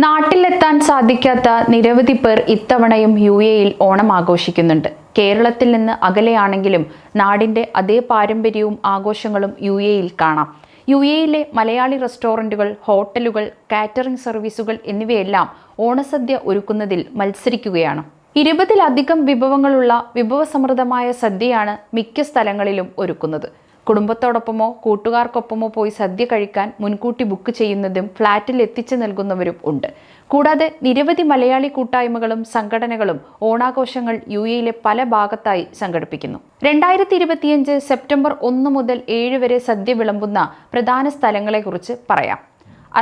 നാട്ടിലെത്താൻ സാധിക്കാത്ത നിരവധി പേർ ഇത്തവണയും യുഎഇയിൽ ഓണം ആഘോഷിക്കുന്നുണ്ട്. കേരളത്തിൽ നിന്ന് അകലെയാണെങ്കിലും നാടിന്റെ അതേ പാരമ്പര്യവും ആഘോഷങ്ങളും യുഎഇയിൽ കാണാം. യുഎഇയിലെ മലയാളി റെസ്റ്റോറന്റുകൾ, ഹോട്ടലുകൾ, കാറ്ററിംഗ് സർവീസുകൾ എന്നിവയെല്ലാം ഓണസദ്യ ഒരുക്കുന്നതിൽ മത്സരിക്കുകയാണ്. 20-ലധികം വിഭവങ്ങളുള്ള വിഭവസമൃദ്ധമായ സദ്യയാണ് മിക്ക സ്ഥലങ്ങളിലും ഒരുക്കുന്നത്. കുടുംബത്തോടൊപ്പമോ കൂട്ടുകാർക്കൊപ്പമോ പോയി സദ്യ കഴിക്കാൻ മുൻകൂട്ടി ബുക്ക് ചെയ്യുന്നതും ഫ്ളാറ്റിൽ എത്തിച്ചു നൽകുന്നവരും ഉണ്ട്. കൂടാതെ നിരവധി മലയാളി കൂട്ടായ്മകളും സംഘടനകളും ഓണാഘോഷങ്ങൾ യുഎഇയിലെ പല ഭാഗത്തായി സംഘടിപ്പിക്കുന്നു. 2025 സെപ്റ്റംബർ 1 മുതൽ 7 വരെ സദ്യ വിളമ്പുന്ന പ്രധാന സ്ഥലങ്ങളെക്കുറിച്ച് പറയാം.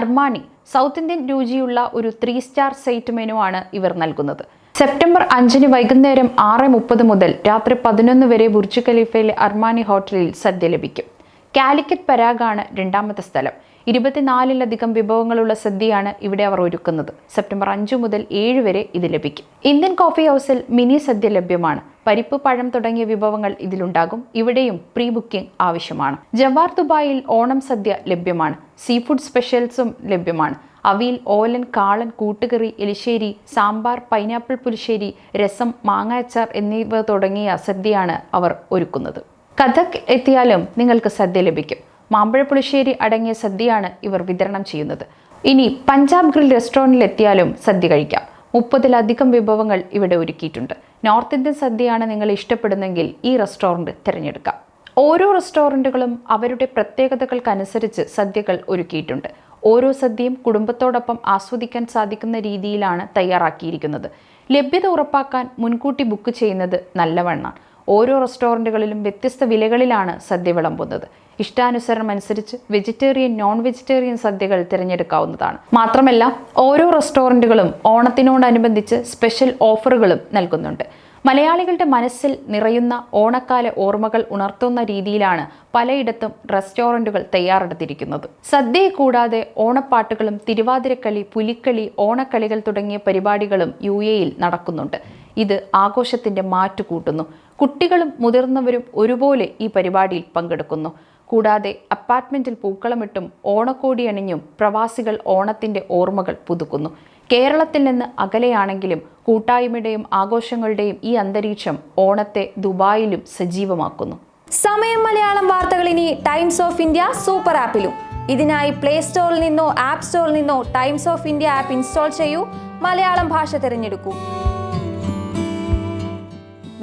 അർമാനി സൗത്ത് ഇന്ത്യൻ രുചിയുള്ള ഒരു 3 സ്റ്റാർ സൈറ്റ് മെനു ആണ് ഇവർ നൽകുന്നത്. സെപ്റ്റംബർ 5 വൈകുന്നേരം 6:30 മുതൽ രാത്രി 11 വരെ ബുർജ് ഖലീഫയിലെ അർമാനി ഹോട്ടലിൽ സദ്യ ലഭിക്കും. കാലിക്കറ്റ് പരാഗാണ് രണ്ടാമത്തെ സ്ഥലം. 24-ലധികം വിഭവങ്ങളുള്ള സദ്യയാണ് ഇവിടെ അവർ ഒരുക്കുന്നത്. സെപ്റ്റംബർ 5 മുതൽ 7 വരെ ഇത് ലഭിക്കും. ഇന്ത്യൻ കോഫി ഹൗസിൽ മിനി സദ്യ ലഭ്യമാണ്. പരിപ്പ്, പഴം തുടങ്ങിയ വിഭവങ്ങൾ ഇതിലുണ്ടാകും. ഇവിടെയും പ്രീ ബുക്കിംഗ് ആവശ്യമാണ്. ജവാർ ദുബായിൽ ഓണം സദ്യ ലഭ്യമാണ്. സീ ഫുഡ് സ്പെഷ്യൽസും ലഭ്യമാണ്. അവിയൽ, ഓലൻ, കാളൻ, കൂട്ടുകറി, എലിശ്ശേരി, സാമ്പാർ, പൈനാപ്പിൾ പുളിശ്ശേരി, രസം, മാങ്ങ അച്ചാർ എന്നിവ തുടങ്ങിയ സദ്യയാണ് അവർ ഒരുക്കുന്നത്. കഥക് എത്തിയാലും നിങ്ങൾക്ക് സദ്യ ലഭിക്കും. മാമ്പഴ പുളിശ്ശേരി അടങ്ങിയ സദ്യയാണ് ഇവർ വിതരണം ചെയ്യുന്നത്. ഇനി പഞ്ചാബ് ഗ്രിൽ റെസ്റ്റോറൻറ്റിൽ എത്തിയാലും സദ്യ കഴിക്കാം. 30-ലധികം വിഭവങ്ങൾ ഇവിടെ ഒരുക്കിയിട്ടുണ്ട്. നോർത്ത് ഇന്ത്യൻ സദ്യയാണ് നിങ്ങൾ ഇഷ്ടപ്പെടുന്നെങ്കിൽ ഈ റെസ്റ്റോറൻറ്റ് തിരഞ്ഞെടുക്കാം. ഓരോ റെസ്റ്റോറൻറ്റുകളും അവരുടെ പ്രത്യേകതകൾക്കനുസരിച്ച് സദ്യകൾ ഒരുക്കിയിട്ടുണ്ട്. ഓരോ സദ്യയും കുടുംബത്തോടൊപ്പം ആസ്വദിക്കാൻ സാധിക്കുന്ന രീതിയിലാണ് തയ്യാറാക്കിയിരിക്കുന്നത്. ലഭ്യത ഉറപ്പാക്കാൻ മുൻകൂട്ടി ബുക്ക് ചെയ്യുന്നത് നല്ലവണ്ണാണ്. ഓരോ റെസ്റ്റോറൻറ്റുകളിലും വ്യത്യസ്ത വിലകളിലാണ് സദ്യ വിളമ്പുന്നത്. ഇഷ്ടാനുസരണം അനുസരിച്ച് വെജിറ്റേറിയൻ, നോൺ വെജിറ്റേറിയൻ സദ്യകൾ തിരഞ്ഞെടുക്കാവുന്നതാണ്. മാത്രമല്ല ഓരോ റെസ്റ്റോറൻറ്റുകളും ഓണത്തിനോടനുബന്ധിച്ച് സ്പെഷ്യൽ ഓഫറുകളും നൽകുന്നുണ്ട്. മലയാളികളുടെ മനസ്സിൽ നിറയുന്ന ഓണക്കാല ഓർമ്മകൾ ഉണർത്തുന്ന രീതിയിലാണ് പലയിടത്തും റെസ്റ്റോറൻറ്റുകൾ തയ്യാറെടുത്തിരിക്കുന്നത്. സദ്യയെ കൂടാതെ ഓണപ്പാട്ടുകളും തിരുവാതിരക്കളി, പുലിക്കളി, ഓണക്കളികൾ തുടങ്ങിയ പരിപാടികളും യുഎഇയിൽ നടക്കുന്നുണ്ട്. ഇത് ആഘോഷത്തിന്റെ മാറ്റു കൂട്ടുന്നു. കുട്ടികളും മുതിർന്നവരും ഒരുപോലെ ഈ പരിപാടിയിൽ പങ്കെടുക്കുന്നു. കൂടാതെ അപ്പാർട്ട്മെന്റിൽ പൂക്കളമിട്ടും ഓണക്കോടി അണിഞ്ഞും പ്രവാസികൾ ഓണത്തിന്റെ ഓർമ്മകൾ പുതുക്കുന്നു. കേരളത്തിൽ നിന്ന് അകലെയാണെങ്കിലും കൂട്ടായ്മയുടെയും ആഘോഷങ്ങളുടെയും ഈ അന്തരീക്ഷം ഓണത്തെ ദുബായിലും സജീവമാക്കുന്നു. സമയം മലയാളം വാർത്തകൾ ഇനി ടൈംസ് ഓഫ് ഇന്ത്യ സൂപ്പർ ആപ്പിലും. ഇതിനായി പ്ലേ സ്റ്റോറിൽ നിന്നോ ആപ്പ് സ്റ്റോറിൽ നിന്നോ times of India app install ചെയ്യൂ. മലയാളം ഭാഷ തിരഞ്ഞെടുക്കൂ.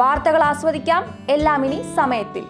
വാർത്തകൾ ആസ്വദിക്കാം. എല്ലാം ഇനി സമയത്തിൽ.